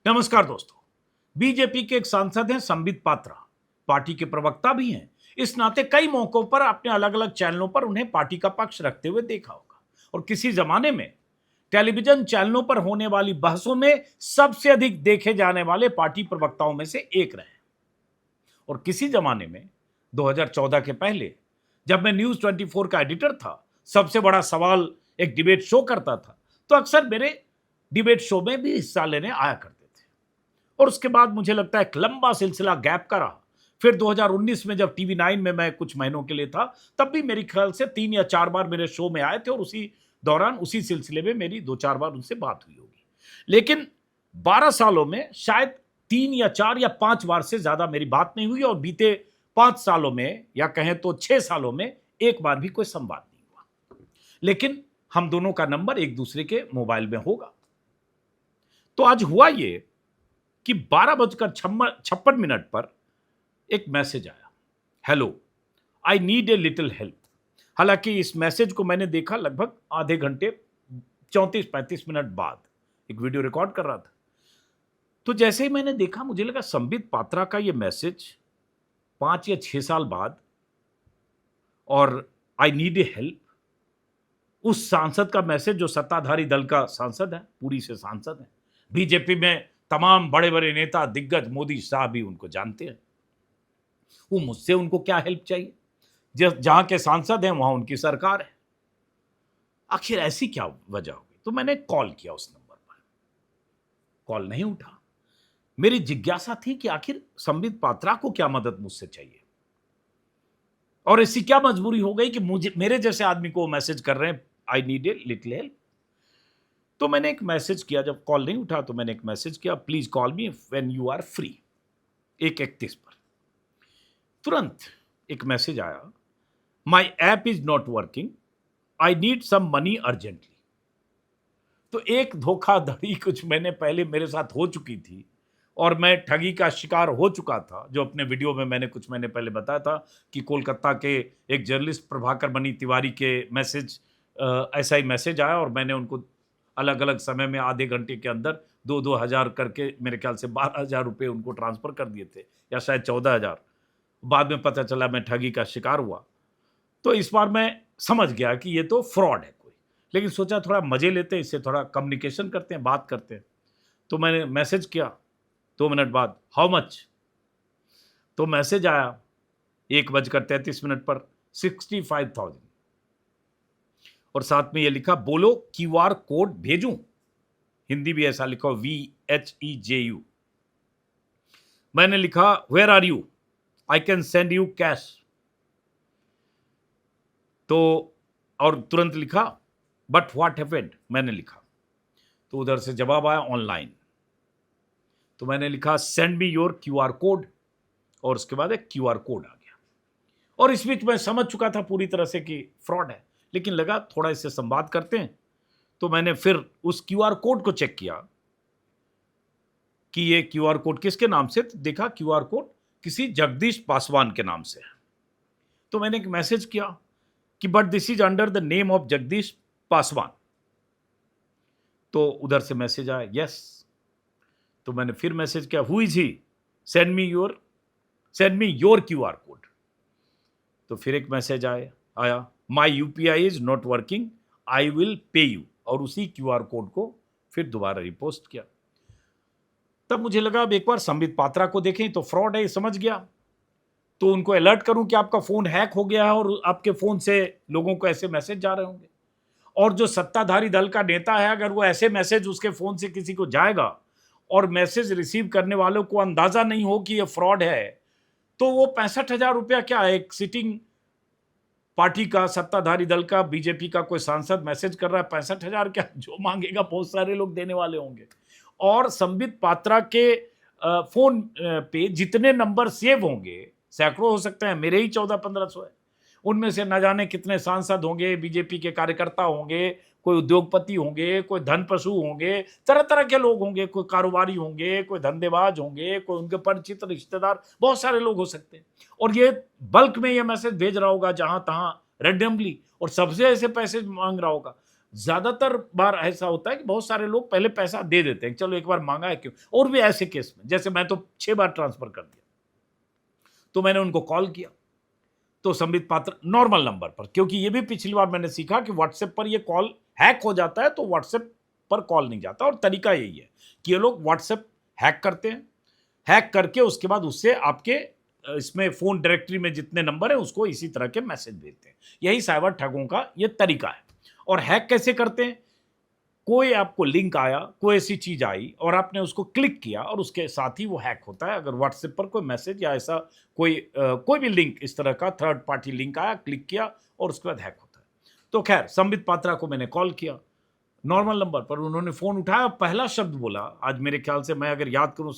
नमस्कार दोस्तों। बीजेपी के एक सांसद हैं संबित पात्रा, पार्टी के प्रवक्ता भी हैं। इस नाते कई मौकों पर अपने अलग अलग चैनलों पर उन्हें पार्टी का पक्ष रखते हुए देखा होगा और किसी जमाने में टेलीविजन चैनलों पर होने वाली बहसों में सबसे अधिक देखे जाने वाले पार्टी प्रवक्ताओं में से एक रहे। और किसी जमाने में 2014 के पहले जब मैं न्यूज 24 का एडिटर था, सबसे बड़ा सवाल एक डिबेट शो करता था, तो अक्सर मेरे डिबेट शो में भी हिस्सा लेने आया करते थे। और उसके बाद मुझे लगता है एक लंबा सिलसिला गैप का रहा। फिर 2019 में जब टीवी 9 में मैं कुछ महीनों के लिए था, तब भी मेरे ख्याल से 3 या 4 बार मेरे शो में आए थे और उसी दौरान उसी सिलसिले में मेरी 2-4 बार उनसे बात हुई होगी। लेकिन 12 सालों में शायद 3 या 4 या 5 बार से ज्यादा मेरी बात नहीं हुई और बीते 5 सालों में या कहें तो 6 सालों में एक बार भी कोई संवाद नहीं हुआ। लेकिन हम दोनों का नंबर एक दूसरे के मोबाइल में होगा। तो आज हुआ ये कि 12:56 पर एक मैसेज आया, hello, I need a little help. हालांकि इस मैसेज को मैंने देखा लगभग आधे घंटे 34-35 मिनट बाद। एक वीडियो रिकॉर्ड कर रहा था, तो जैसे ही मैंने देखा मुझे लगा संबित पात्रा का ये मैसेज 5 या 6 साल बाद और आई नीड ए हेल्प, उस सांसद का मैसेज जो सत्ताधारी दल का सांसद है, पूरी से सांसद है। बीजेपी में तमाम बड़े बड़े नेता दिग्गज, मोदी शाह भी उनको जानते हैं। वो मुझसे उनको क्या हेल्प चाहिए? जहां के सांसद हैं वहां उनकी सरकार है। आखिर ऐसी क्या वजह होगी? तो मैंने कॉल किया उस नंबर पर, कॉल नहीं उठा। मेरी जिज्ञासा थी कि आखिर संबित पात्रा को क्या मदद मुझसे चाहिए और ऐसी क्या मजबूरी हो गई कि मुझे, मेरे जैसे आदमी को मैसेज कर रहे हैं I need a little help. तो मैंने एक मैसेज किया, जब कॉल नहीं उठा तो मैंने एक मैसेज किया, please call me when you are free. 1:31 पर तुरंत एक मैसेज आया, my app is not working, I need some money urgently. तो एक धोखाधड़ी कुछ महीने पहले मेरे साथ हो चुकी थी और मैं ठगी का शिकार हो चुका था, जो अपने वीडियो में मैंने कुछ महीने पहले बताया था कि कोलकाता के एक जर्नलिस्ट प्रभाकर मणि तिवारी के मैसेज ऐसा ही मैसेज आया और मैंने उनको अलग अलग समय में आधे घंटे के अंदर 2-2 हज़ार करके मेरे ख्याल से 12,000 रुपये उनको ट्रांसफर कर दिए थे या शायद 14,000। बाद में पता चला मैं ठगी का शिकार हुआ। तो इस बार मैं समझ गया कि ये तो फ्रॉड है कोई, लेकिन सोचा थोड़ा मजे लेते हैं, इससे थोड़ा कम्युनिकेशन करते हैं, बात करते हैं। तो मैंने मैसेज किया 2 मिनट बाद, हाउ मच? तो मैसेज आया 1:33 पर 65,000 और साथ में ये लिखा, बोलो QR कोड भेजूं? हिंदी भी ऐसा लिखा, VHEJU। मैंने लिखा, where are you, I can send you cash. तो और तुरंत लिखा, बट व्हाट हैपेंड, मैंने लिखा। तो उधर से जवाब आया, ऑनलाइन। तो मैंने लिखा, send me your QR code, और उसके बाद एक QR कोड आ गया। और इस बीच मैं समझ चुका था पूरी तरह से कि फ्रॉड है, लेकिन लगा थोड़ा इससे संवाद करते हैं। तो मैंने फिर उस QR कोड को चेक किया कि ये QR कोड किसके नाम से, तो देखा QR कोड किसी जगदीश पासवान के नाम से है। तो मैंने एक मैसेज किया कि but this is under the name of Jagdish Paswan. तो उधर से मैसेज आया, यस। तो मैंने फिर मैसेज किया, who is he, send me your QR code. तो फिर एक मैसेज आया, माई UPI is not working, I will pay you, और उसी QR कोड को फिर दोबारा रिपोस्ट किया। तब मुझे लगा अब एक बार संबित पात्रा को देखें तो फ्रॉड है, समझ गया। तो उनको अलर्ट करूं कि आपका फोन हैक हो गया है और आपके फोन से लोगों को ऐसे मैसेज जा रहे होंगे। और जो सत्ताधारी दल का नेता है, अगर वो ऐसे मैसेज उसके फोन से किसी को जाएगा और मैसेज रिसीव करने वालों को अंदाजा नहीं हो कि ये फ्रॉड है, तो वो 65,000 रुपया क्या है, एक सिटिंग पार्टी का, सत्ताधारी दल का, बीजेपी का कोई सांसद मैसेज कर रहा है, 65,000 क्या, जो मांगेगा बहुत सारे लोग देने वाले होंगे। और संबित पात्रा के फोन पे जितने नंबर सेव होंगे, सैकड़ों हो सकते हैं, मेरे ही 1400-1500 है, उनमें से न जाने कितने सांसद होंगे, बीजेपी के कार्यकर्ता होंगे, कोई उद्योगपति होंगे, कोई धन पशु होंगे, तरह तरह के लोग होंगे, कोई कारोबारी होंगे, कोई धंधेबाज होंगे, कोई उनके परिचित रिश्तेदार, बहुत सारे लोग हो सकते हैं। और ये बल्क में ये मैसेज भेज रहा होगा जहां तहां रैंडमली, और सबसे ऐसे पैसे मांग रहा होगा। ज्यादातर बार ऐसा होता है कि बहुत सारे लोग पहले पैसा दे देते हैं, चलो एक बार मांगा है क्यों, और भी ऐसे केस में जैसे मैं तो 6 बार ट्रांसफर कर दिया। तो मैंने उनको कॉल किया, तो संबित पात्र नॉर्मल नंबर पर, क्योंकि ये भी पिछली बार मैंने सीखा कि व्हाट्सएप पर ये कॉल हैक हो जाता है तो व्हाट्सएप पर कॉल नहीं जाता, और तरीका यही है कि ये लोग व्हाट्सएप हैक करते हैं, हैक करके उसके बाद उससे आपके इसमें फोन डायरेक्टरी में जितने नंबर है उसको इसी तरह के मैसेज भेजते हैं। यही साइबर ठगों का ये तरीका है। और हैक कैसे करते हैं, कोई आपको लिंक आया, कोई ऐसी चीज आई और आपने उसको क्लिक किया और उसके साथ ही वो हैक होता है। अगर व्हाट्सएप पर कोई मैसेज या ऐसा कोई भी लिंक इस तरह का थर्ड पार्टी लिंक आया, क्लिक किया और उसके बाद हैक होता है। तो खैर संबित पात्रा को मैंने कॉल किया नॉर्मल नंबर पर, उन्होंने फोन उठाया, पहला शब्द बोला, आज मेरे ख्याल से मैं अगर याद करूं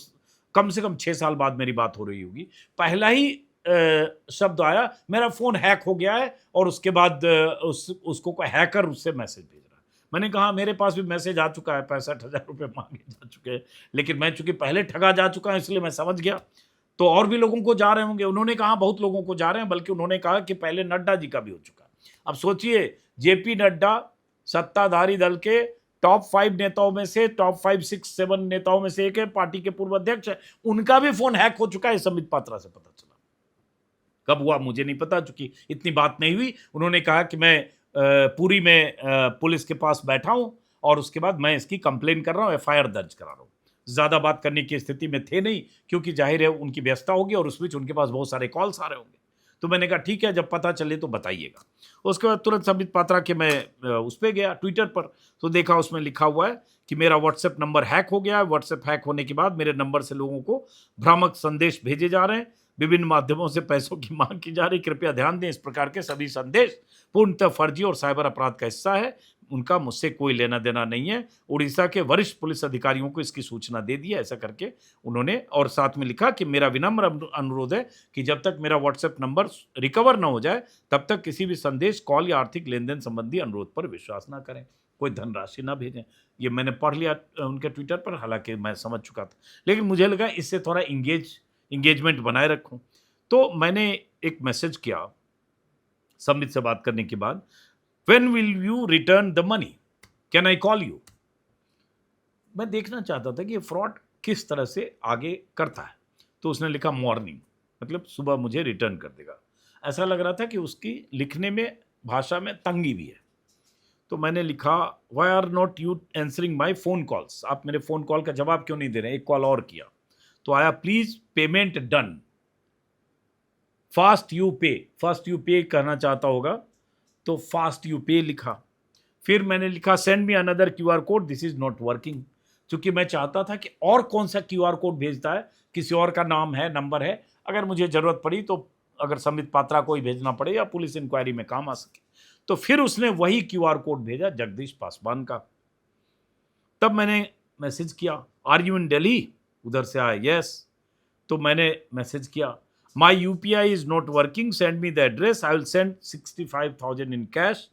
कम से कम 6 साल बाद मेरी बात हो रही होगी, पहला ही शब्द आया, मेरा फोन हैक हो गया है, और उसके बाद उसको कोई हैकर उससे मैसेज भेज रहा है। मैंने कहा मेरे पास भी मैसेज आ चुका है, 65,000 रुपये मांगे जा चुके हैं, लेकिन मैं चूंकि पहले ठगा जा चुका हूं इसलिए मैं समझ गया, तो और भी लोगों को जा रहे होंगे। उन्होंने कहा बहुत लोगों को जा रहे हैं, बल्कि उन्होंने कहा कि पहले नड्डा जी का भी हो चुका। अब सोचिए, जेपी नड्डा सत्ताधारी दल के टॉप 5 नेताओं में से, टॉप 5, 6, 7 नेताओं में से एक है, पार्टी के पूर्व अध्यक्ष है, उनका भी फोन हैक हो चुका है, संबित पात्रा से पता चला। कब हुआ मुझे नहीं पता, चूंकि इतनी बात नहीं हुई। उन्होंने कहा कि मैं पूरी में पुलिस के पास बैठा हूं और उसके बाद मैं इसकी कंप्लेन कर रहा हूं, एफआईआर दर्ज करा रहा हूं। ज्यादा बात करने की स्थिति में थे नहीं, क्योंकि जाहिर है उनकी व्यस्तता होगी और उस बीच उनके पास बहुत सारे कॉल्स आ रहे होंगे। तो मैंने कहा ठीक है, जब पता चले तो बताइएगा। उसके बाद तुरंत संबित पात्रा के मैं उस पर गया ट्विटर पर, तो देखा उसमें लिखा हुआ है कि मेरा व्हाट्सएप नंबर हैक हो गया है। व्हाट्सएप हैक होने के बाद मेरे नंबर से लोगों को भ्रामक संदेश भेजे जा रहे हैं, विभिन्न माध्यमों से पैसों की मांग की जा रही। कृपया ध्यान दें, इस प्रकार के सभी संदेश पूर्णतः फर्जी और साइबर अपराध का हिस्सा है, उनका मुझसे कोई लेना देना नहीं है। उड़ीसा के वरिष्ठ पुलिस अधिकारियों को इसकी सूचना दे दी है, ऐसा करके उन्होंने, और साथ में लिखा कि मेरा विनम्र अनुरोध है कि जब तक मेरा व्हाट्सएप नंबर रिकवर न हो जाए तब तक किसी भी संदेश, कॉल या आर्थिक लेन देन संबंधी अनुरोध पर विश्वास न करें, कोई धनराशि ना भेजें। ये मैंने पढ़ लिया उनके ट्विटर पर, हालांकि मैं समझ चुका था, लेकिन मुझे लगा इससे थोड़ा इंगेजमेंट बनाए रखूं। तो मैंने एक मैसेज किया संबित से बात करने के बाद, when will you return the money, can I call you. मैं देखना चाहता था कि ये फ्रॉड किस तरह से आगे करता है। तो उसने लिखा मॉर्निंग, मतलब सुबह मुझे रिटर्न कर देगा। ऐसा लग रहा था कि उसकी लिखने में, भाषा में तंगी भी है। तो मैंने लिखा, why are not you answering my phone calls, आप मेरे फोन कॉल का जवाब क्यों नहीं दे रहे हैं। एक कॉल और किया तो आया, please payment done, fast you पे। फास्ट यू पे कहना चाहता होगा, तो फास्ट यू पे लिखा। फिर मैंने लिखा, send me another QR code, this is not working. क्योंकि मैं चाहता था कि और कौन सा क्यूआर कोड भेजता है, किसी और का नाम है, नंबर है, अगर मुझे जरूरत पड़ी तो अगर संबित पात्रा को ही भेजना पड़े या पुलिस इंक्वायरी में काम आ सके। तो फिर उसने वही क्यूआर कोड भेजा, जगदीश पासवान का। तब मैंने मैसेज किया, आर यू इन दिल्ली, उधर से आया यस। तो मैंने मैसेज किया, my UPI is not working, send me the address, I will send 65,000 in cash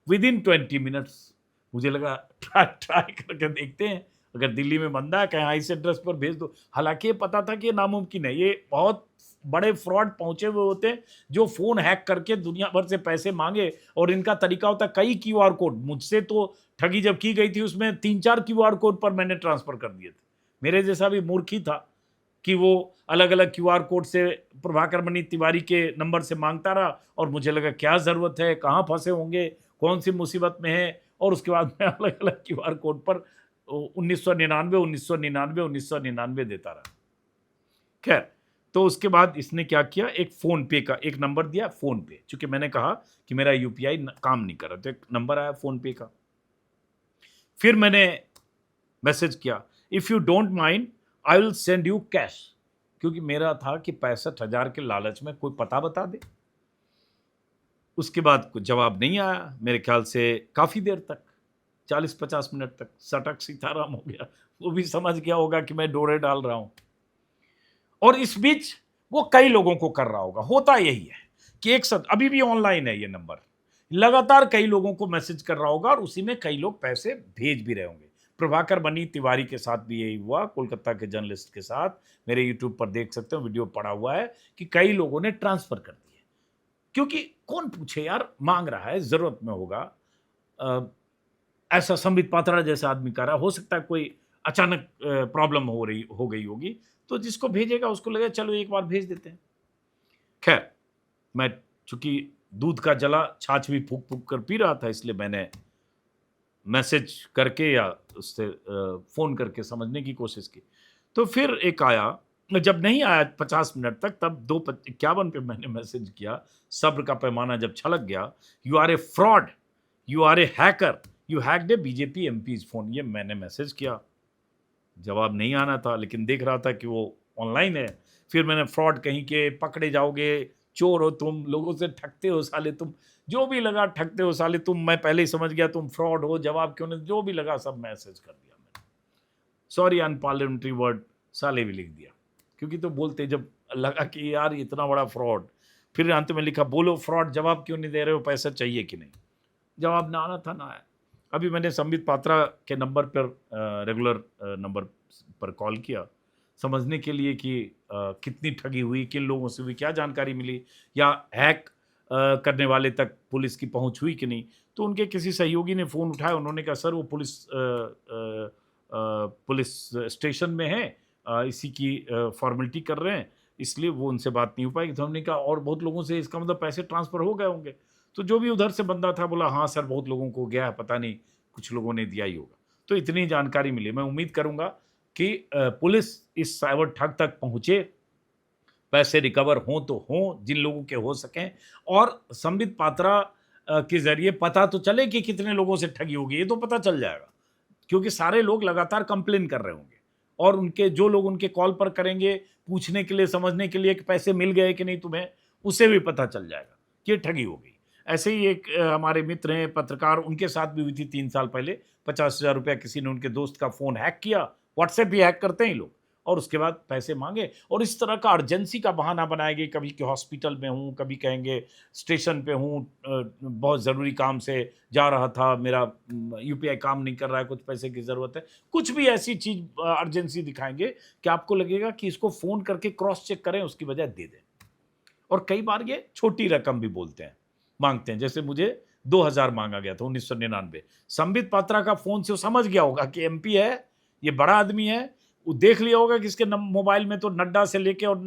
within 20 minutes. मुझे लगा ट्राई करके देखते हैं, अगर दिल्ली में बंदा है कहीं इस एड्रेस पर भेज दो। हालांकि ये पता था कि ये नामुमकिन है, ये बहुत बड़े फ्रॉड पहुंचे हुए होते हैं जो फोन हैक करके दुनिया भर से पैसे मांगे। और इनका तरीका होता है कई क्यूआर कोड, मुझसे तो ठगी जब की गई थी उसमें 3-4 क्यूआर कोड पर मैंने ट्रांसफर कर दिए थे। मेरे जैसा भी मूर्ख ही था कि वो अलग अलग क्यूआर कोड से प्रभाकर मणि तिवारी के नंबर से मांगता रहा, और मुझे लगा क्या ज़रूरत है, कहाँ फंसे होंगे, कौन सी मुसीबत में है, और उसके बाद मैं अलग अलग क्यूआर कोड पर 1999 1999 1999 देता रहा। खैर, तो उसके बाद इसने क्या किया, एक फ़ोन पे का एक नंबर दिया, फ़ोन पे, चूंकि मैंने कहा कि मेरा यूपीआई काम नहीं कर रहा, तो एक नंबर आया फ़ोन पे का। फिर मैंने मैसेज किया, if you don't mind I will send you cash, क्योंकि मेरा था कि 65,000 के लालच में कोई पता बता दे। उसके बाद कुछ जवाब नहीं आया, मेरे ख्याल से काफ़ी देर तक, 40-50 मिनट तक सटक सीताराम हो गया। वो भी समझ गया होगा कि मैं डोरे डाल रहा हूँ, और इस बीच वो कई लोगों को कर रहा होगा। होता यही है कि एक साथ, अभी भी ऑनलाइन है ये नंबर, लगातार कई लोगों को मैसेज कर रहा होगा और उसी में कई लोग पैसे भेज भी रहे होंगे। प्रभाकर मणि तिवारी के साथ भी यही हुआ, कोलकाता के जर्नलिस्ट के साथ। मेरे यूट्यूब पर देख सकते हो, वीडियो पड़ा हुआ है कि कई लोगों ने ट्रांसफर कर दिए, क्योंकि कौन पूछे यार, मांग रहा है, जरूरत में होगा। ऐसा संबित पात्रा जैसा आदमी कर रहा है, हो सकता है कोई अचानक प्रॉब्लम हो गई होगी, तो जिसको भेजेगा उसको लगेगा चलो एक बार भेज देते हैं। खैर, मैं चूंकि दूध का जला छाछ भी फूक फूक कर पी रहा था, इसलिए मैंने मैसेज करके या उससे फ़ोन करके समझने की कोशिश की। तो फिर एक आया, जब नहीं आया 50 मिनट तक, तब 2:51 पे मैंने मैसेज किया, सब्र का पैमाना जब छलक गया, "you are a fraud, you are a hacker, you hacked a BJP MPs phone", ये मैंने मैसेज किया। जवाब नहीं आना था, लेकिन देख रहा था कि वो ऑनलाइन है। फिर मैंने फ्रॉड कहीं के, पकड़े जाओगे, चोर हो तुम, लोगों से ठगते हो साले तुम, जो भी लगा ठगते हो साले तुम, मैं पहले ही समझ गया तुम फ्रॉड हो, जवाब क्यों नहीं, जो भी लगा सब मैसेज कर दिया मैंने। सॉरी अनपार्लियामेंट्री वर्ड साले भी लिख दिया, क्योंकि तो बोलते जब लगा कि यार इतना बड़ा फ्रॉड, फिर अंत में लिखा बोलो फ्रॉड, जवाब क्यों नहीं दे रहे हो, पैसा चाहिए कि नहीं। जवाब ना आना था ना आया। अभी मैंने संबित पात्रा के नंबर पर रेगुलर नंबर पर कॉल किया, समझने के लिए कि कितनी ठगी हुई, किन लोगों से हुई, क्या जानकारी मिली, या हैक करने वाले तक पुलिस की पहुंच हुई कि नहीं। तो उनके किसी सहयोगी ने फ़ोन उठाया, उन्होंने कहा सर वो पुलिस स्टेशन में है, इसी की फॉर्मेलिटी कर रहे हैं, इसलिए वो उनसे बात नहीं हो पाएगी। तो हमने कहा और बहुत लोगों से, इसका मतलब पैसे ट्रांसफ़र हो गए होंगे। तो जो भी उधर से बंदा था बोला हाँ सर बहुत लोगों को गया है, पता नहीं कुछ लोगों ने दिया ही होगा। तो इतनी जानकारी मिली। मैं उम्मीद करूँगा कि पुलिस इस साइबर ठग तक पहुँचे, पैसे रिकवर हों तो हों, जिन लोगों के हो सकें, और संबित पात्रा के ज़रिए पता तो चले कि कितने लोगों से ठगी होगी, ये तो पता चल जाएगा। क्योंकि सारे लोग लगातार कंप्लेन कर रहे होंगे, और उनके जो लोग उनके कॉल पर करेंगे पूछने के लिए, समझने के लिए कि पैसे मिल गए कि नहीं तुम्हें, उसे भी पता चल जाएगा कि ये ठगी हो गई। ऐसे ही एक हमारे मित्र हैं पत्रकार, उनके साथ भी हुई थी 3 साल पहले। 50,000 रुपया किसी ने उनके दोस्त का फ़ोन हैक किया, व्हाट्सएप भी हैक करते हैं ये लोग, और उसके बाद पैसे मांगे, और इस तरह का अर्जेंसी का बहाना बनाएंगे, कभी कि हॉस्पिटल में हूँ, कभी कहेंगे स्टेशन पे हूँ, बहुत ज़रूरी काम से जा रहा था, मेरा यूपीआई काम नहीं कर रहा है, कुछ पैसे की ज़रूरत है, कुछ भी ऐसी चीज़ अर्जेंसी दिखाएंगे कि आपको लगेगा कि इसको फ़ोन करके क्रॉस चेक करें, उसकी बजाय दे दें। और कई बार ये छोटी रकम भी बोलते हैं, मांगते हैं। जैसे मुझे 2000 मांगा गया था 1999। संबित पात्रा का फ़ोन से वो समझ गया होगा कि एमपी है, ये बड़ा आदमी है, वो देख लिया होगा कि इसके मोबाइल में तो नड्डा से लेकर और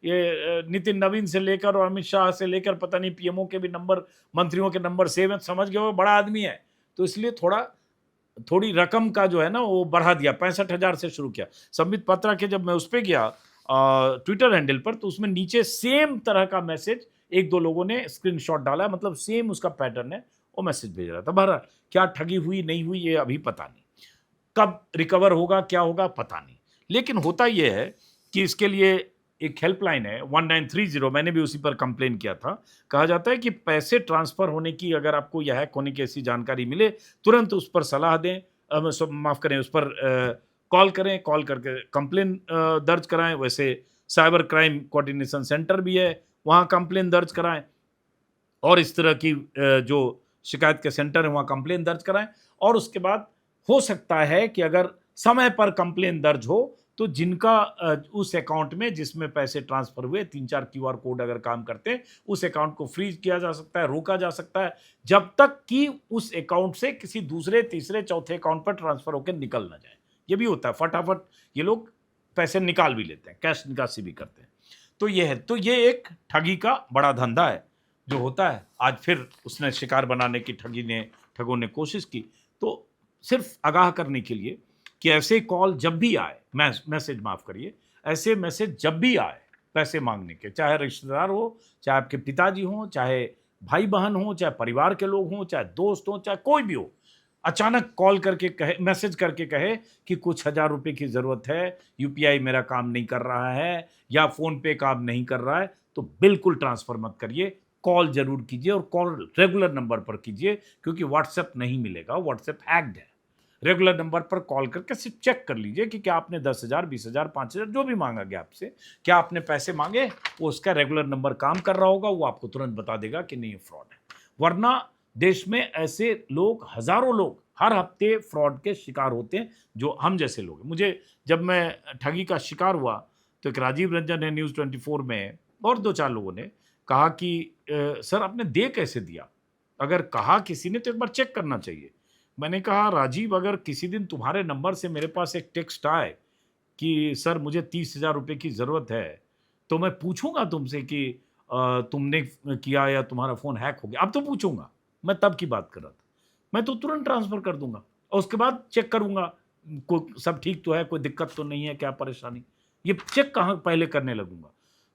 ये नितिन नवीन से लेकर और अमित शाह से लेकर पता नहीं पीएमओ के भी नंबर, मंत्रियों के नंबर सेव है, समझ गया होगा बड़ा आदमी है। तो इसलिए थोड़ी रकम का जो है ना वो बढ़ा दिया, 65,000 से शुरू किया। संबित पात्रा के जब मैं उस पे गया ट्विटर हैंडल पर, तो उसमें नीचे सेम तरह का मैसेज एक दो लोगों ने स्क्रीनशॉट डाला, मतलब सेम उसका पैटर्न है, वो मैसेज भेज रहा था। बहरहाल क्या ठगी हुई नहीं हुई ये अभी पता नहीं, कब रिकवर होगा क्या होगा पता नहीं। लेकिन होता यह है कि इसके लिए एक हेल्पलाइन है 1930, मैंने भी उसी पर कंप्लेन किया था। कहा जाता है कि पैसे ट्रांसफर होने की, अगर आपको यह हैक होने की ऐसी जानकारी मिले, तुरंत उस पर सलाह दें, माफ करें, उस पर कॉल करें, कॉल करके कंप्लेन दर्ज कराएं। वैसे साइबर क्राइम कोऑर्डिनेशन सेंटर भी है, वहाँ कंप्लेन दर्ज कराएं, और इस तरह की जो शिकायत के सेंटर है वहाँ कंप्लेन दर्ज कराएं। और उसके बाद हो सकता है कि अगर समय पर कंप्लेन दर्ज हो तो जिनका उस अकाउंट में जिसमें पैसे ट्रांसफर हुए, 3-4 क्यूआर कोड अगर काम करते हैं, उस अकाउंट को फ्रीज किया जा सकता है, रोका जा सकता है, जब तक कि उस अकाउंट से किसी दूसरे, तीसरे, चौथे अकाउंट पर ट्रांसफर होकर निकल ना जाए। ये भी होता है, फटाफट ये लोग पैसे निकाल भी लेते हैं, कैश निकासी भी करते हैं। तो ये है, तो ये एक ठगी का बड़ा धंधा है जो होता है। आज फिर उसने शिकार बनाने की ठगों ने कोशिश की। तो सिर्फ आगाह करने के लिए कि ऐसे कॉल जब भी आए, मैसेज माफ करिए, ऐसे मैसेज जब भी आए पैसे मांगने के, चाहे रिश्तेदार हो, चाहे आपके पिताजी हों, चाहे भाई बहन हो, चाहे परिवार के लोग हों, चाहे दोस्त हों, चाहे कोई भी हो, अचानक कॉल करके कहे, मैसेज करके कहे कि कुछ 1000 रुपये की ज़रूरत है, यूपीआई मेरा काम नहीं कर रहा है या फ़ोन पे काम नहीं कर रहा है, तो बिल्कुल ट्रांसफ़र मत करिए, कॉल ज़रूर कीजिए, और कॉल रेगुलर नंबर पर कीजिए, क्योंकि व्हाट्सएप नहीं मिलेगा, व्हाट्सएप हैक्ड है। रेगुलर नंबर पर कॉल करके सिर्फ चेक कर लीजिए कि क्या आपने 10,000, 20,000, 5,000 जो भी मांगा गया आपसे, क्या आपने पैसे मांगे, वो उसका रेगुलर नंबर काम कर रहा होगा, वो आपको तुरंत बता देगा कि नहीं फ्रॉड है। वरना देश में ऐसे लोग, हजारों लोग हर हफ्ते फ्रॉड के शिकार होते हैं, जो हम जैसे लोग हैं। मुझे जब मैं ठगी का शिकार हुआ तो एक राजीव रंजन ने न्यूज़ 24 में, और 2-4 लोगों ने कहा कि सर आपने दे कैसे दिया, अगर कहा किसी ने तो एक बार चेक करना चाहिए। मैंने कहा राजीव, अगर किसी दिन तुम्हारे नंबर से मेरे पास एक टेक्स्ट आए कि सर मुझे 30,000 रुपए की ज़रूरत है, तो मैं पूछूंगा तुमसे कि तुमने किया या तुम्हारा फ़ोन हैक हो गया। अब तो पूछूंगा, मैं तब की बात कर रहा था। मैं तो तुरंत ट्रांसफ़र कर दूंगा और उसके बाद चेक करूंगा सब ठीक तो है, कोई दिक्कत तो नहीं है, क्या परेशानी, ये चेक कहाँ पहले करने लगूंगा।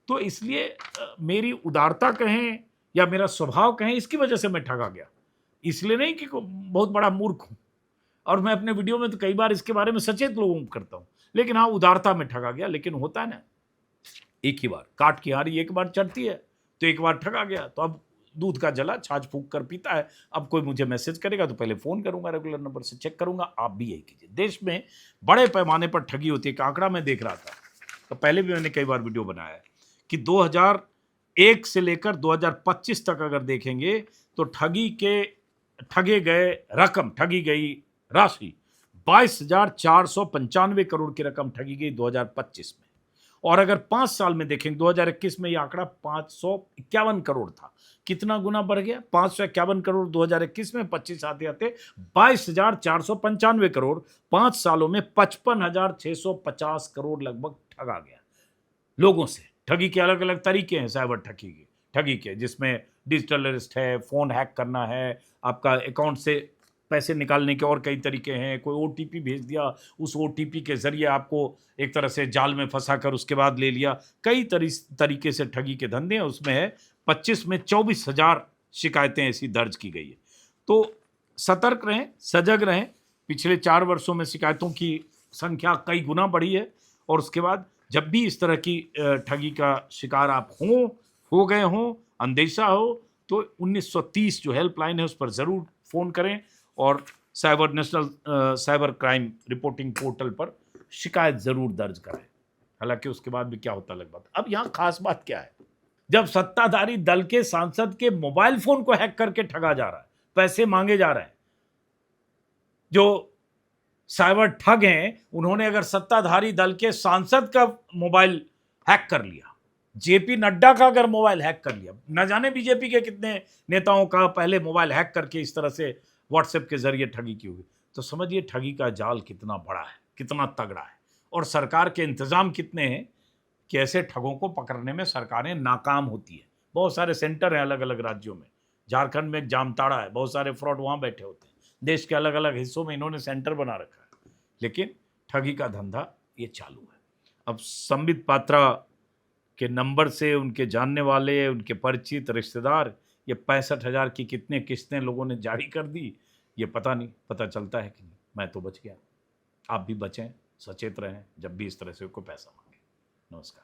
तो इसलिए मेरी उदारता कहें या मेरा स्वभाव कहें, इसकी वजह से मैं ठगा गया। इसलिए नहीं कि बहुत बड़ा मूर्ख हूं, और मैं अपने वीडियो में तो कई बार इसके बारे में सचेत लोगों को करता हूं, लेकिन हाँ, उदारता में ठगा गया। लेकिन होता है ना, एक ही बार काट की हारी एक बार चढ़ती है, तो एक बार ठगा गया, तो अब दूध का जला छाछ फूंक कर पीता है। अब कोई मुझे मैसेज करेगा तो पहले फोन करूंगा, रेगुलर नंबर से चेक करूंगा। आप भी यही कीजिए। देश में बड़े पैमाने पर ठगी होती है। एक आंकड़ा मैं देख रहा था, तो पहले भी मैंने कई बार वीडियो बनाया है कि 2001 से लेकर 2025 तक अगर देखेंगे तो ठगे गई राशि 22,495 करोड़ की रकम ठगी गई 2025 में। और अगर 5 साल में देखेंगे, 2021 में यह आंकड़ा 551 करोड़ था। कितना गुना बढ़ गया? 551 करोड़ 2021 में, 25 आते आते 22,495 करोड़। 5 सालों में 55,650 करोड़ लगभग ठगा गया लोगों से। ठगी के अलग अलग तरीके हैं साइबर ठगी के, जिसमें डिजिटल अरेस्ट है, फोन हैक करना है, आपका अकाउंट से पैसे निकालने के और कई तरीके हैं। कोई ओटीपी भेज दिया, उस ओटीपी के जरिए आपको एक तरह से जाल में फंसा कर उसके बाद ले लिया। कई तरीके से ठगी के धंधे हैं। उसमें है 25 में 24,000 शिकायतें ऐसी दर्ज की गई है। तो सतर्क रहें, सजग रहें। पिछले 4 वर्षों में शिकायतों की संख्या कई गुना बढ़ी है। और उसके बाद जब भी इस तरह की ठगी का शिकार आप हो गए हों, अंदेशा हो, तो 1930 जो हेल्पलाइन है उस पर ज़रूर फ़ोन करें और national cyber crime reporting portal पर शिकायत ज़रूर दर्ज करें। हालांकि उसके बाद भी क्या होता लगभग। अब यहाँ खास बात क्या है, जब सत्ताधारी दल के सांसद के मोबाइल फोन को हैक करके ठगा जा रहा है, पैसे मांगे जा रहे हैं, जो साइबर ठग हैं उन्होंने अगर सत्ताधारी दल के सांसद का मोबाइल हैक कर लिया, जेपी नड्डा का अगर मोबाइल हैक कर लिया, न जाने बीजेपी के कितने नेताओं का पहले मोबाइल हैक करके इस तरह से व्हाट्सएप के जरिए ठगी की होगी, तो समझिए ठगी का जाल कितना बड़ा है, कितना तगड़ा है। और सरकार के इंतजाम कितने हैं कि ऐसे ठगों को पकड़ने में सरकारें नाकाम होती है। बहुत सारे सेंटर हैं अलग अलग राज्यों में। झारखंड में एक जामताड़ा है, बहुत सारे फ्रॉड वहाँ बैठे होते हैं। देश के अलग अलग हिस्सों में इन्होंने सेंटर बना रखा है, लेकिन ठगी का धंधा ये चालू है। अब संबित पात्रा के नंबर से उनके जानने वाले, उनके परिचित रिश्तेदार, ये 65,000 की कितने किस्तें लोगों ने जारी कर दी, ये पता नहीं, पता चलता है कि नहीं। मैं तो बच गया, आप भी बचें, सचेत रहें जब भी इस तरह से कोई पैसा मांगे। नमस्कार।